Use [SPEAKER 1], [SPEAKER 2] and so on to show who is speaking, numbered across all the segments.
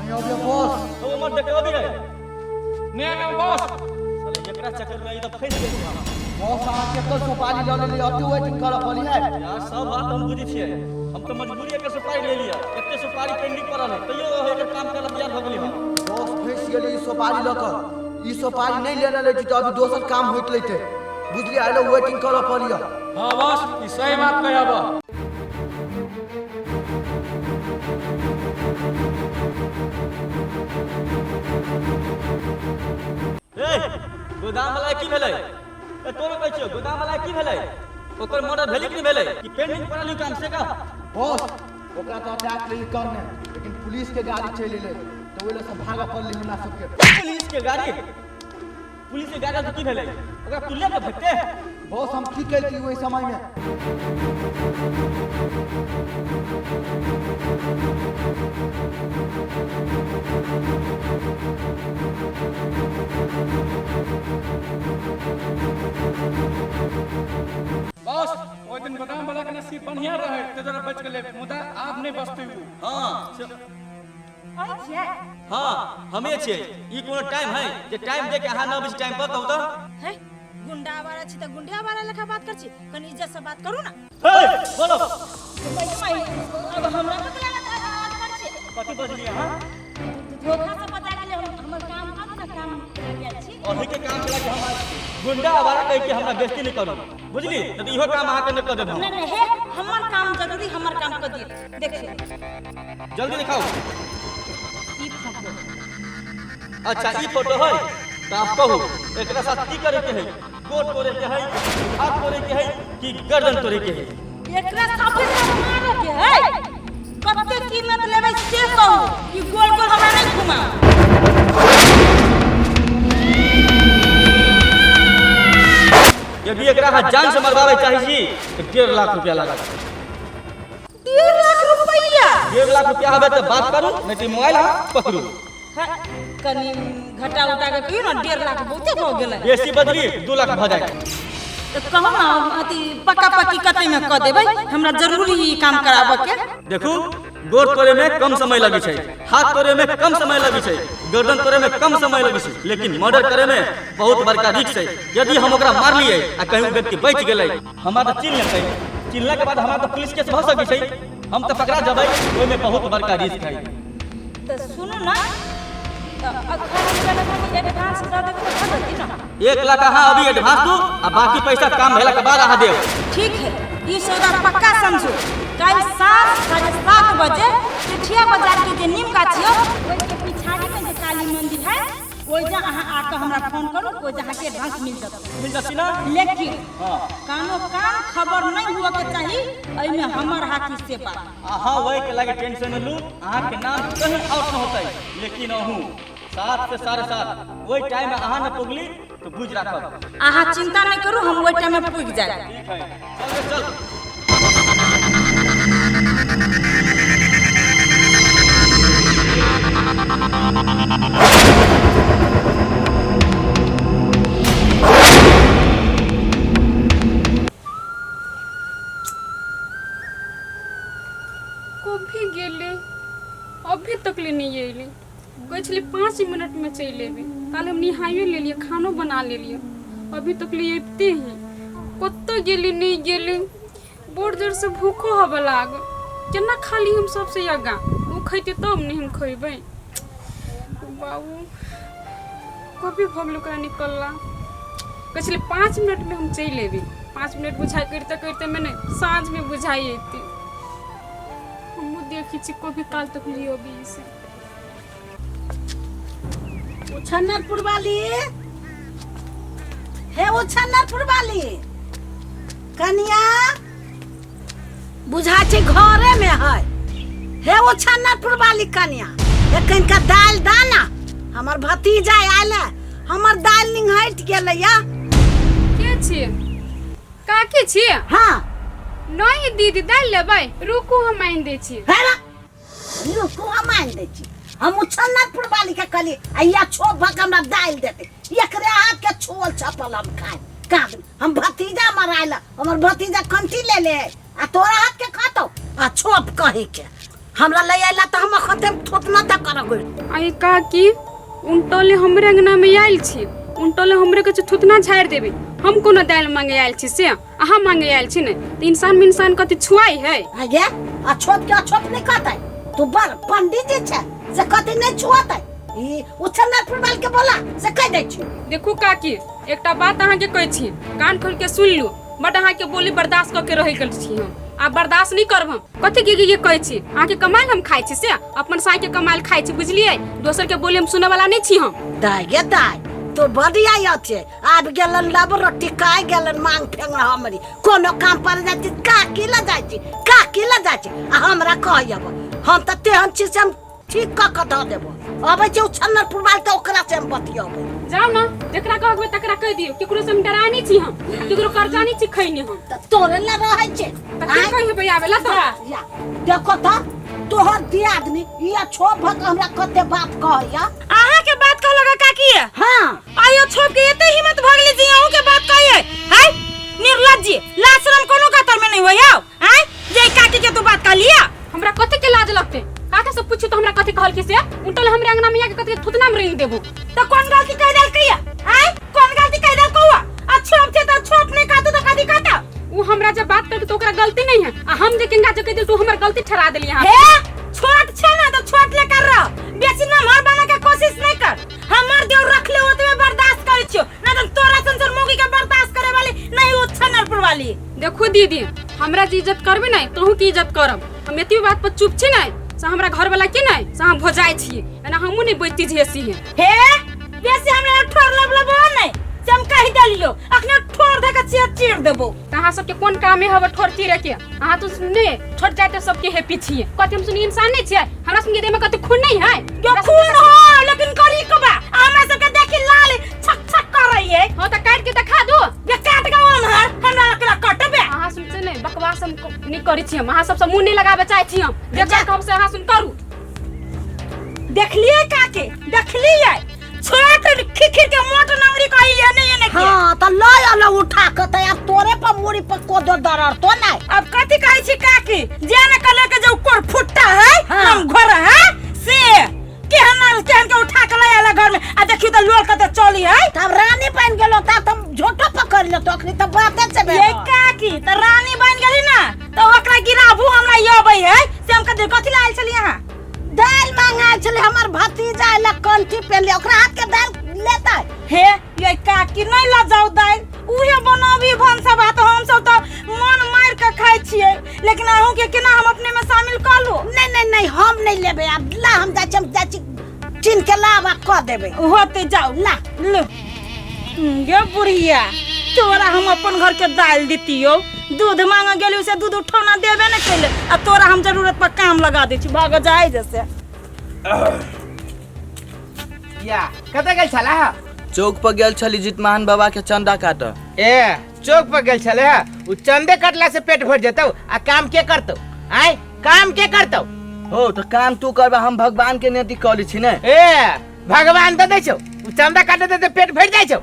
[SPEAKER 1] नहीं हो गया बॉस।
[SPEAKER 2] तो मत देखे अभी है
[SPEAKER 3] नहीं ना बॉस।
[SPEAKER 2] साले एकरा चक्कर में इधर फंस गए हम।
[SPEAKER 1] बॉस आ के तो सुपारी ले ले अब तो वेटिंग कर पड़ी है।
[SPEAKER 2] यार सब बात हम बुझी छिए, हम तो मजबूरी है के सुपारी ले लिया, इतने सुपारी पेंडिंग पड़ल है तैयो एकर काम कर लिया हो गेली हम।
[SPEAKER 1] बॉस फंस गेली सुपारी लेकर, ई सुपारी नहीं लेने लेती तो अभी दोसर काम होइत लेते, बुझली आइलो वेटिंग कर पड़ी।
[SPEAKER 3] हां बॉस ई सही बात कहबा।
[SPEAKER 2] ए गोदाम वाला की भेलै? ए तोरा कहै छियो गोदाम वाला की भेलै? ओकर मर्डर भेलै कि नहीं भेलै कि पेंडिंग पड़ल काम से का?
[SPEAKER 1] बॉस ओकरा तो अटैक ले करने, लेकिन पुलिस के गाड़ी चल ले तो ओले से भागा पड़ली हमरा सबके।
[SPEAKER 2] पुलिस के गाड़ी तो की भेलै? ओकरा तू लेके भगते?
[SPEAKER 1] बॉस हम की करती ओइ समय में?
[SPEAKER 3] बॉस ओइ दिन गोदाम वाला के नसीब बढ़िया रहे ते जरा बच गेले, मुदा आप नहीं बचते हो।
[SPEAKER 2] हां
[SPEAKER 4] आई छियै।
[SPEAKER 2] हां हमे छियै। ई कोनो टाइम है जे टाइम दे के अहाँ 9 बजे टाइम पर कहू त?
[SPEAKER 4] है गुंडा वाला छी त गुंडा वाला लेखा बात कर छी, कनी इज्जत से बात करू ना।
[SPEAKER 2] हे बोलो
[SPEAKER 4] अब हमरा पता लगा बात कर छी
[SPEAKER 2] कथि बजली अहाँ?
[SPEAKER 4] धोखा से पता गेले हमर काम आब ना काम कर गेल छी।
[SPEAKER 2] अभी के काम चला के हम गुंडा आवारा कह के हमरा बेइज्जती नहीं करू, बुझली? त इहो काम अहाँ के न कर देब।
[SPEAKER 4] नहीं हे हमर काम जरूरी, हमर काम कर दिए। देखिए
[SPEAKER 2] जल्दी दिखाओ।
[SPEAKER 4] ई फोटो
[SPEAKER 2] अच्छा ई फोटो है तो आप कहू एकरा साथ की करे के है? कोट तोड़े के है, हाथ तोड़े के है कि गर्दन तोड़े के है?
[SPEAKER 4] एकरा साथे मारे के है। कते कीमत लेबै से कहू, ई गोल गोल हमरा नहीं घुमा।
[SPEAKER 2] यदि एकरा हाथ जान से मरवावे चाहे छी तो 1.5 लाख रुपया लागत।
[SPEAKER 4] 1.5 लाख रुपया?
[SPEAKER 2] 1.5 लाख रुपया हवे तो बात करू, नहीं तो मोबाइल हां पकड़ू।
[SPEAKER 4] कनी घटा उटा के कहियो ना 1.5 लाख बहुते हो गेलै।
[SPEAKER 2] बेसी बदली 2 लाख भ जाए।
[SPEAKER 4] तो कहू ना अति पक्का पक्की कते में क देबै, हमरा जरूरी ई काम कराबे के।
[SPEAKER 2] देखू गोड़ तोड़े में कम समय लगे छै, हाथ तोड़े में कम समय लगे छै, गर्दन तोड़े में कम समय लगे छै, लेकिन मर्डर करे में बहुत बड़का रिस्क है। यदि हम ओकरा मार लिए आ कहीं व्यक्ति बच गेलै, हमरा तो चिन्ह लेतै, चिन्हला के बाद हमरा तो पुलिस केस भ सकै छै, हम तो पकड़ा जबै, ओइ में बहुत बड़का रिस्क है।
[SPEAKER 4] तो सुनो ना एडवांस दे देबै तो कर देती ना।
[SPEAKER 2] 1 लाख अहाँ अभी एडवांस दू आ बाकी पैसा काम भेला के बाद अहाँ देब।
[SPEAKER 4] ठीक है ई सौदा पक्का समझो। कल शाम 7:30 बजे पिठिया बाजार के जे नीम गाछ है ओइ के पिछाड़ी में जे काली मंदिर है ओइ जा अहाँ आके हमरा फोन करू, ओइ जहां के एडवांस मिल
[SPEAKER 2] जती ना।
[SPEAKER 4] लेकिन
[SPEAKER 2] हां
[SPEAKER 4] कानो कान खबर नहीं हुआ के चाहिए, एइ में हमर हाथ से बा।
[SPEAKER 2] अहाँ वही के लगे टेंशन न लू, अहाँ के नाम कहीं आउट न होतै, लेकिन अहूँ 7 से 7:30 वही टाइम में अहाँ न पुगली तो बुझ राखब।
[SPEAKER 4] अहाँ चिंता नहीं करू, हम वही टाइम में पुग जाए।
[SPEAKER 2] ठीक है चल चल।
[SPEAKER 5] कभी गेले अभी तक ले नहीं अइले। कहली 5 मिनट में चल एबे। कल हम नहाइए ले लिए, खानो बना ले लिए, अभी तक ले अबते ही कत गेली नहीं गेली। बड़ जोर से भूखो हवा लाग, केना खाली हम सबसे आगा वो खैते तब नहीं हम खेबै। बाबू कभी भगलू करा निकलला। कहली 5 मिनट में हम चल एबे। 5 मिनट बुझाई करते करते मैंने साँझ में बुझाई अती। हम देखी छी कभी काल तक लियो भी से।
[SPEAKER 6] उछन्नरपुर वाली हे, उछन्नरपुर वाली कनिया बुझा छै घरे में है। हे उछन्नरपुर वाली कनिया एखन का दाल दाना हमर भतीजा आयल, हमर दाल निंघट गेलै या।
[SPEAKER 5] के छी? काकी छी?
[SPEAKER 6] हाँ
[SPEAKER 5] नहीं दीदी दाल लेबै, रुकू हम आइन दै छी।
[SPEAKER 6] है ना, रुकू हम आइन दै छी। हम उछन्नरपुर वाली के कहली अइया छो भक हमरा दाल देते, एकरे हाथ के छोल छपल हम खाए काद। हम भतीजा मराइल, हमर भतीजा कंठी ले ले आ तोरा हाथ के खातो आ छोप कहि के हमरा ले आइला त हम खते थोतना त करम गई।
[SPEAKER 5] आई काकी उनटोले हमरे अंगना में आयल छी, उनटोले हमरे के थुतना झाड़ देबे। हम कोनो दाल मांगे आयल छी से अहाँ मांगे आयल छी ने, तो इंसान कति छुआई है।
[SPEAKER 6] आगे अछोत के अछोत नहीं कहता है, तू बर पंडित जी छे से कति नहीं छुआता है। ई उछन्ना फुटबॉल के बोला से कह दे छी।
[SPEAKER 5] देखू काकी एकटा बात अहाँ के कहै छी, कान खोल के सुन लू। बट अहाँ के बोली बर्दाश्त क के रह गेल छी हम, आ बर्दाश्त नहीं करब हम। कथि के कहै छी, अहाँ के कमाल हम खाइ छी से अपन साई के कमाल खाइ छी, बुझलिए? दोसर के बोली हम सुने वाला नहीं छी हम।
[SPEAKER 6] दाई गे दाई तो बढ़िया याचे आब गेलन लब रोटी खाए गेलन मांग फेंगना हमरी कोनो काम पर जाती काकी ला जाची आ हमरा कहयब हम त तेहन चीज हम ठीक क द देबो। अबे जे उछन्नर फुटबॉल त ओकरा से हम बतियब।
[SPEAKER 5] जाओ ना, जेकरा कहबे तकरा कह दियो, केकरो से हम डरानी छी हम, केकरो कर्जा नहीं छी खैनी हम।
[SPEAKER 6] त तोरे ला रहै छे
[SPEAKER 5] त के कहबे आवेला त
[SPEAKER 6] या देखो त तोहर दियादनी या छो भक हमरा कते बात कहया।
[SPEAKER 4] अहाँ के बात कहलगा काकी है?
[SPEAKER 6] हां
[SPEAKER 4] आयो छोप के एते हिम्मत भगली जी अहू के बात कहिए है? निर्लज्जी लाशरम कोनो कतर में नहीं होया है जे काकी के तू बात कर लिया।
[SPEAKER 5] हमरा कथि के लाज लगते? काका से पूछू तो हमरा कथि कहल के से उनटल हमरे अंगना में आके कथि थुतना में रेंग देबो।
[SPEAKER 4] तो कौन गलती कह दल कहिया है? कौन गलती कह दल कौआ? छोप थे तो छोप नहीं काटू तो कदी काटा।
[SPEAKER 5] वो हमरा जब बात करके तो ओकरा गलती नहीं है, आ हम जे केंगा जे कह दिल तू हमर गलती ठहरा देली यहां।
[SPEAKER 4] हे छोट छे ना तो छोट ले कर रहा, बेसी ना मार बना के कोशिश नहीं कर। हमर देव रख ले ओतबे बर्दाश्त कर छियो, ना तो तोरा संसर मोगी के बर्दाश्त करे वाली नहीं वो छनरपुर वाली।
[SPEAKER 5] देखो दीदी हमरा जी इज्जत करबे नहीं तोहू की इज्जत करब। हम एती बात पर चुप छी नहीं से हमरा घर वाला के नहीं से हम भोजाई छी, एना हमहू नहीं बैठी झेसी है।
[SPEAKER 4] हे बेसी हमरा ठोर लब नहीं से हम कह दलियो अखने ठोर दे के चीर देबो।
[SPEAKER 5] तहां सब के कोन काम है हव ठोर तीरे के? अहां तो सुने छोट जाते सब के है पीछे कथि हम सुनी इंसान नहीं छे? हमरा संगे देह में कथि खून नहीं है?
[SPEAKER 4] जो खून हो लेकिन करी कबा हमरा सब के देखि लाल छक छक कर रही है।
[SPEAKER 5] हो त काट के दिखा दो।
[SPEAKER 4] ये काट के हमरा एकरा काटबे।
[SPEAKER 5] अहां सुन से नहीं बकवास हम नहीं करी छी, हम अहां सब मुंह नहीं लगाबे चाहे छी हम। देखा कब से अहां सुन करू
[SPEAKER 4] देखलिए काके देखलिए छोट खिखिर के मोट नंबरी कहिए नहीं
[SPEAKER 6] हां त लय अल उठा के त अब तोरे पर मुड़ी पर कोदो दरर तो नहीं।
[SPEAKER 4] अब कथि कहै छी काकी जेना कले के जो कोर फुट्टा है हम घर है से केहन के उठा के लय आला घर में आ देखियो त लोल कते चली है।
[SPEAKER 6] तब रानी बन गेलो त तुम झोटो पकड़ लो तो अखनी त बाते से बे
[SPEAKER 4] ये काकी त रानी बन गेली ना तो ओकरा गिराबू हमरा यबै है से हम कते कथि लायल छली यहां
[SPEAKER 6] दाल मांगा छले हमर भतीजा ला कंठी पे ले ओकरा हाथ के दाल लेता
[SPEAKER 4] हे ये काकी नहीं ला जाऊ दाल उहे बनाबी भंसा भात हम सब तो मन मार के खाइ छिए, लेकिन अहू के केना हम अपने में शामिल कर लो।
[SPEAKER 6] नहीं हम नहीं लेबे अब ला हम जाची चिन के लावा क देबे
[SPEAKER 4] होते जाओ ला लो। ये बुढ़िया तोरा हम अपन घर के दाल देतियो, दूध मांगा गेली से दूध उठौना देबे न कैले आ तोरा हम जरूरत पर काम लगा दे छी भाग जाए जैसे।
[SPEAKER 7] या कतऽ गेल छला?
[SPEAKER 1] चौक पर गेल छली जितमान बाबा के चंदा काट।
[SPEAKER 7] ए चौक पर गेल छले उ चंदे कटला से पेट भर जेतौ आ काम के करतौ? आय काम के करतौ?
[SPEAKER 1] हो तो काम तू करबा, हम भगवान के नेति कॉली छी ने।
[SPEAKER 7] ए भगवान त दै छौ, उ चंदा काटे दे त पेट भर जाय छौ।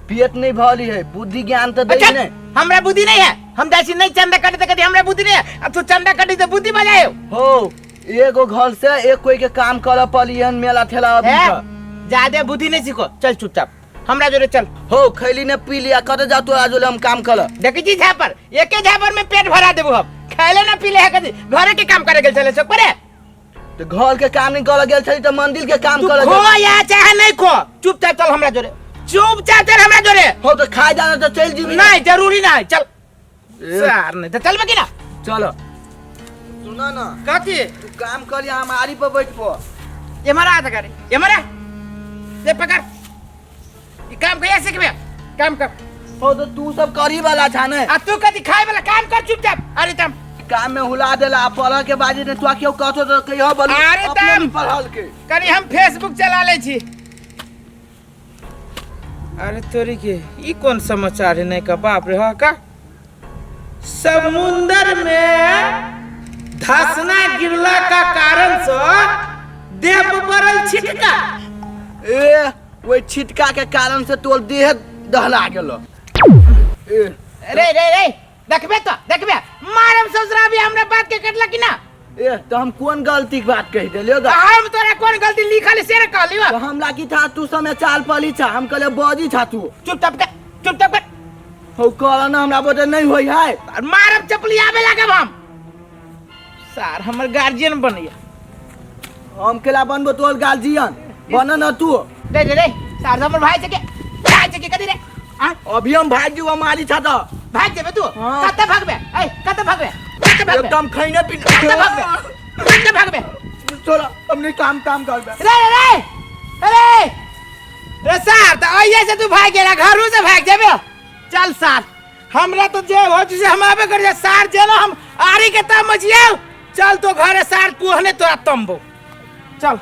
[SPEAKER 1] पेट नहीं भली है, बुद्धि ज्ञान तो दे ने।
[SPEAKER 7] हमरा बुद्धि नहीं है, हम जासी नहीं चंदा काटे त कदी हमरा बुद्धि नहीं है। अब तू चंदा काटे त बुद्धि बजायो
[SPEAKER 1] हो। एगो घर से एक कोई के काम कर पलियन मेला ठेला अभी का।
[SPEAKER 7] ज्यादा बुद्धि नहीं सीखो, चल चुपचाप हमरा जोरे चल।
[SPEAKER 1] हो खैली ने पी लिया कत जा तो आजोले हम काम कर।
[SPEAKER 7] देखी जी झापर एके झापर में पेट भरा देबो हम। खाइले ना पीले है कदी घरे के काम करे गेल चले सब करे।
[SPEAKER 1] तो घर के काम नहीं कर गेल छली त मंदिर के काम कर।
[SPEAKER 7] खो या चाहे नहीं खो चुपचाप चल हमरा जोरे, चुपचाप चल हमरा जोरे।
[SPEAKER 1] हो तो खाए जाना तो चल जीबी।
[SPEAKER 7] नहीं जरूरी नहीं चल सार नहीं तो चल बकी ना
[SPEAKER 1] चलो। सुना ना
[SPEAKER 7] कथी
[SPEAKER 1] तू काम कर या हमारी पर बैठ पो।
[SPEAKER 7] ये मरा आता करे ये मरा ये पकड़ ये काम कैसे सीखबे काम कर।
[SPEAKER 1] हो तो तू सब करी वाला था ने।
[SPEAKER 7] आ तू कथी खाए वाला काम कर चुपचाप। अरे तम
[SPEAKER 1] काम में हुला देला पढ़ के बाजे ने तू क्यों कहतो तो कहियो बोल।
[SPEAKER 7] अरे
[SPEAKER 1] अपने
[SPEAKER 7] तम
[SPEAKER 1] भी पढ़ल के
[SPEAKER 7] कनी हम फेसबुक चला ले छी। अरे तोरी के ई कौन समाचार है नहीं का बाप रे। हा का समुंदर में धसना गिरला का कारण से देह पड़ल छिटका।
[SPEAKER 1] ए वो छिटका के कारण से तोर देह दहला गेलो।
[SPEAKER 7] रे रे रे देखबे मारम ससुरा भी हमरा बात के कटला कि ना।
[SPEAKER 1] ए तो हम कौन गलती की बात कह देलियो गा।
[SPEAKER 7] हम तोरा कौन गलती लिख ना
[SPEAKER 1] तो हम लागी था तू समय चाल पली था हम कहले बजी था तू
[SPEAKER 7] चुपचाप कर
[SPEAKER 1] हो कहला ना हमरा बोले नहीं होई है
[SPEAKER 7] और मारब चपली आवे लागब हम सार हमर गार्जियन बनिया
[SPEAKER 1] हम केला बनबो तोल गार्जियन बन न तू
[SPEAKER 7] दे सार हमर भाई के कदी रे
[SPEAKER 1] अभी हम भाग जीवा मारी था तो
[SPEAKER 7] भाग जेबे तू
[SPEAKER 1] हाँ।
[SPEAKER 7] कते भागबे
[SPEAKER 1] एकदम खैने पीने
[SPEAKER 7] कते भागबे
[SPEAKER 1] चलो हमने काम कर
[SPEAKER 7] रे सार तो आइए से तू भाग गेला घरों से भाग जेबे चल सार हमरा तो जे हो जिसे हम आबे कर सार जेना हम आरी के तम मचिया चल तो घरे सार पुहने तोरा तंबो चल